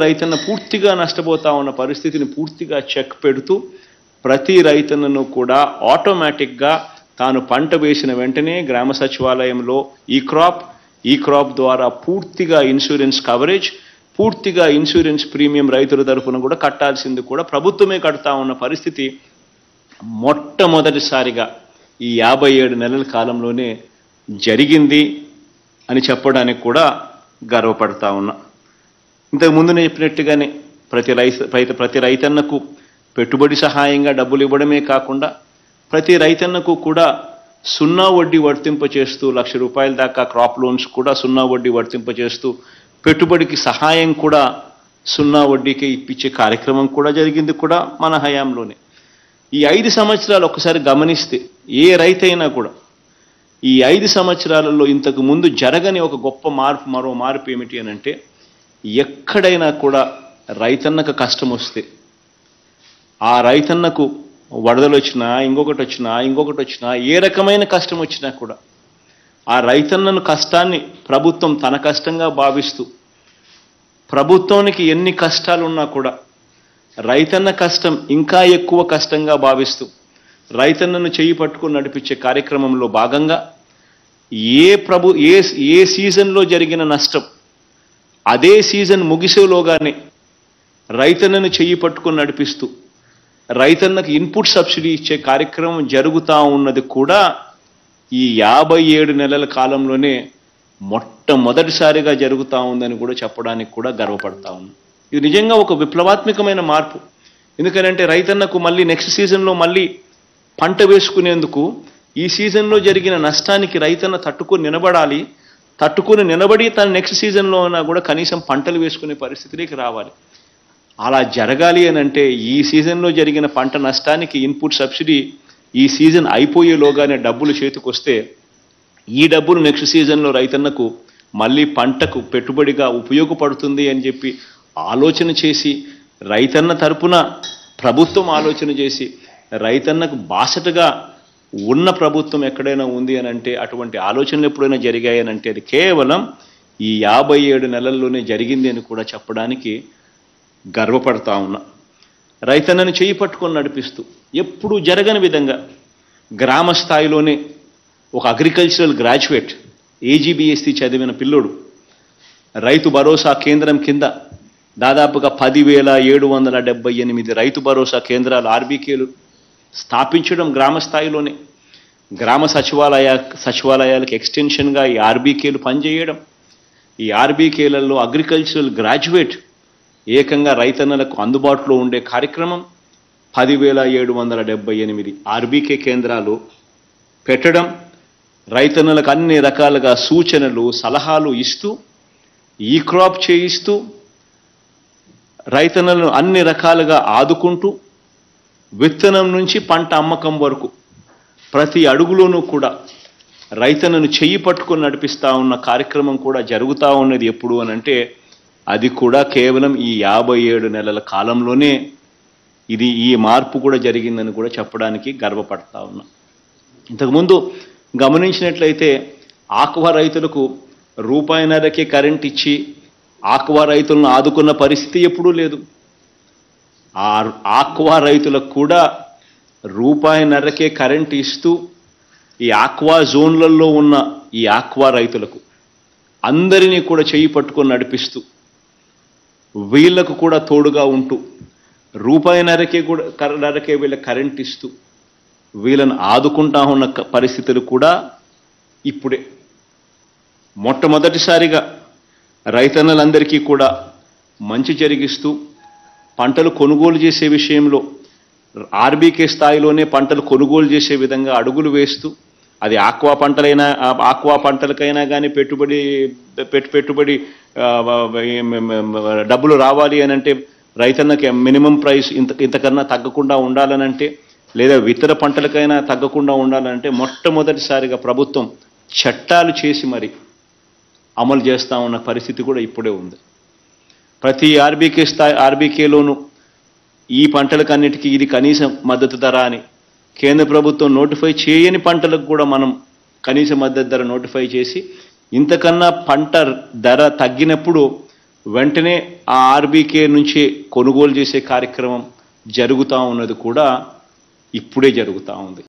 రైతన్న పూర్తిగా నష్టపోతా ఉన్న పరిస్థితిని పూర్తిగా చెక్ పెడుతూ ప్రతి రైతన్నను కూడా ఆటోమేటిక్గా తాను పంట వేసిన వెంటనే గ్రామ సచివాలయంలో ఈ క్రాప్ ద్వారా పూర్తిగా ఇన్సూరెన్స్ కవరేజ్, పూర్తిగా ఇన్సూరెన్స్ ప్రీమియం రైతుల తరఫున కూడా కట్టాల్సింది కూడా ప్రభుత్వమే కడతా ఉన్న పరిస్థితి మొట్టమొదటిసారిగా ఈ 57 నెలల కాలంలోనే జరిగింది అని చెప్పడానికి కూడా గర్వపడతా ఉన్నా. ఇంతకు ముందు నేను చెప్పినట్టుగానే ప్రతి రైతన్నకు పెట్టుబడి సహాయంగా డబ్బులు ఇవ్వడమే కాకుండా ప్రతి రైతన్నకు కూడా 0 వడ్డీ వర్తింపచేస్తూ ₹1,00,000 దాకా క్రాప్ లోన్స్ కూడా 0 వడ్డీ వర్తింపచేస్తూ పెట్టుబడికి సహాయం కూడా 0 వడ్డీకి ఇప్పించే కార్యక్రమం కూడా జరిగింది కూడా మన హయాంలోనే. ఈ 5 సంవత్సరాలు ఒకసారి గమనిస్తే ఏ రైతైనా కూడా ఈ 5 సంవత్సరాలలో ఇంతకు ముందు జరగని ఒక గొప్ప మరో మార్పు ఏమిటి అని అంటే, ఎక్కడైనా కూడా రైతన్నకు కష్టం వస్తే ఆ రైతన్నకు వరదలు వచ్చినా ఇంకొకటి వచ్చినా ఏ రకమైన కష్టం వచ్చినా కూడా ఆ రైతన్నను కష్టాన్ని ప్రభుత్వం తన కష్టంగా భావిస్తూ, ప్రభుత్వానికి ఎన్ని కష్టాలున్నా కూడా రైతన్న కష్టం ఇంకా ఎక్కువ కష్టంగా భావిస్తూ రైతన్నను చేయి పట్టుకుని నడిపించే కార్యక్రమంలో భాగంగా ఏ సీజన్లో జరిగిన నష్టం అదే సీజన్ ముగిసేలోగానే రైతన్నను చెయ్యి పట్టుకుని నడిపిస్తూ రైతన్నకు ఇన్పుట్ సబ్సిడీ ఇచ్చే కార్యక్రమం జరుగుతూ ఉన్నది కూడా ఈ 57 నెలల కాలంలోనే మొట్టమొదటిసారిగా జరుగుతూ ఉందని కూడా చెప్పడానికి కూడా గర్వపడతా ఉన్నాం. ఇది నిజంగా ఒక విప్లవాత్మకమైన మార్పు. ఎందుకంటే రైతన్నకు మళ్ళీ నెక్స్ట్ సీజన్లో మళ్ళీ పంట వేసుకునేందుకు ఈ సీజన్లో జరిగిన నష్టానికి రైతన్న తట్టుకుని నిలబడి తన నెక్స్ట్ సీజన్లో కూడా కనీసం పంటలు వేసుకునే పరిస్థితిలోకి రావాలి. అలా జరగాలి అని అంటే ఈ సీజన్లో జరిగిన పంట నష్టానికి ఇన్పుట్ సబ్సిడీ ఈ సీజన్ అయిపోయేలోగానే డబ్బులు చేతికొస్తే ఈ డబ్బులు నెక్స్ట్ సీజన్లో రైతన్నకు మళ్ళీ పంటకు పెట్టుబడిగా ఉపయోగపడుతుంది అని చెప్పి ఆలోచన చేసి, రైతన్న తరపున ప్రభుత్వం ఆలోచన చేసి రైతన్నకు బాసటగా ఉన్న ప్రభుత్వం ఎక్కడైనా ఉంది అని అంటే, అటువంటి ఆలోచనలు ఎప్పుడైనా జరిగాయని అంటే అది కేవలం ఈ 57 నెలల్లోనే జరిగింది అని కూడా చెప్పడానికి గర్వపడతా ఉన్నా. రైతన్నను చేయి పట్టుకొని నడిపిస్తూ ఎప్పుడు జరగని విధంగా గ్రామ స్థాయిలోనే ఒక అగ్రికల్చరల్ గ్రాడ్యుయేట్ AGBSC చదివిన పిల్లోడు రైతు భరోసా కేంద్రం కింద దాదాపుగా 10,778 రైతు భరోసా కేంద్రాలు RBKలు స్థాపించడం, గ్రామ స్థాయిలోనే గ్రామ సచివాలయాలకు ఎక్స్టెన్షన్గా ఈ RBKలు పనిచేయడం, ఈ RBKలలో అగ్రికల్చరల్ గ్రాడ్యుయేట్ ఏకంగా రైతన్నలకు అందుబాటులో ఉండే కార్యక్రమం 10,778 RBK కేంద్రాలు పెట్టడం, రైతన్నలకు అన్ని రకాలుగా సూచనలు సలహాలు ఇస్తూ ఈ క్రాప్ చేయిస్తూ రైతన్నలను అన్ని రకాలుగా ఆదుకుంటూ విత్తనం నుంచి పంట అమ్మకం వరకు ప్రతి అడుగులోనూ కూడా రైతన్నను చెయ్యి పట్టుకొని నడిపిస్తూ ఉన్న కార్యక్రమం కూడా జరుగుతూ ఉన్నది ఎప్పుడు అని అంటే అది కూడా కేవలం ఈ 57 నెలల కాలంలోనే ఈ మార్పు కూడా జరిగిందని కూడా చెప్పడానికి గర్వపడతా ఉన్నా. ఇంతకుముందు గమనించినట్లయితే ఆక్వా రైతులకు ₹1.5కే కరెంట్ ఇచ్చి ఆక్వా రైతులను ఆదుకున్న పరిస్థితి ఎప్పుడూ లేదు. ఆ ఆక్వా రైతులకు కూడా ₹1.5కే కరెంట్ ఇస్తూ ఈ ఆక్వా జోన్లలో ఉన్న ఈ ఆక్వా రైతులకు అందరినీ కూడా చేయి పట్టుకొని నడిపిస్తూ వీళ్లకు కూడా తోడుగా ఉంటూ ₹1.5కే వీళ్ళ కరెంట్ ఇస్తూ వీళ్ళను ఆదుకుంటా ఉన్న పరిస్థితులు కూడా ఇప్పుడే మొట్టమొదటిసారిగా రైతన్నలందరికీ కూడా మంచి జరిగిస్తూ పంటలు కొనుగోలు చేసే విషయంలో RBK స్థాయిలోనే పంటలు కొనుగోలు చేసే విధంగా అడుగులు వేస్తూ, అది ఆక్వా పంటలకైనా కానీ పెట్టుబడి డబ్బులు రావాలి అని అంటే రైతన్నకి మినిమం ప్రైస్ ఇంతకన్నా తగ్గకుండా ఉండాలనంటే, లేదా ఇతర పంటలకైనా తగ్గకుండా ఉండాలంటే మొట్టమొదటిసారిగా ప్రభుత్వం చట్టాలు చేసి మరి అమలు చేస్తూ ఉన్న పరిస్థితి కూడా ఇప్పుడే ఉంది. ప్రతి RBKలోనూ ఈ పంటలకన్నిటికీ ఇది కనీస మద్దతు ధర అని కేంద్ర ప్రభుత్వం నోటిఫై చేయని పంటలకు కూడా మనం కనీస మద్దతు ధర నోటిఫై చేసి, ఇంతకన్నా పంట ధర తగ్గినప్పుడు వెంటనే ఆ ఆర్బీకే నుంచి కొనుగోలు చేసే కార్యక్రమం జరుగుతూ ఉన్నది కూడా ఇప్పుడే జరుగుతూ ఉంది.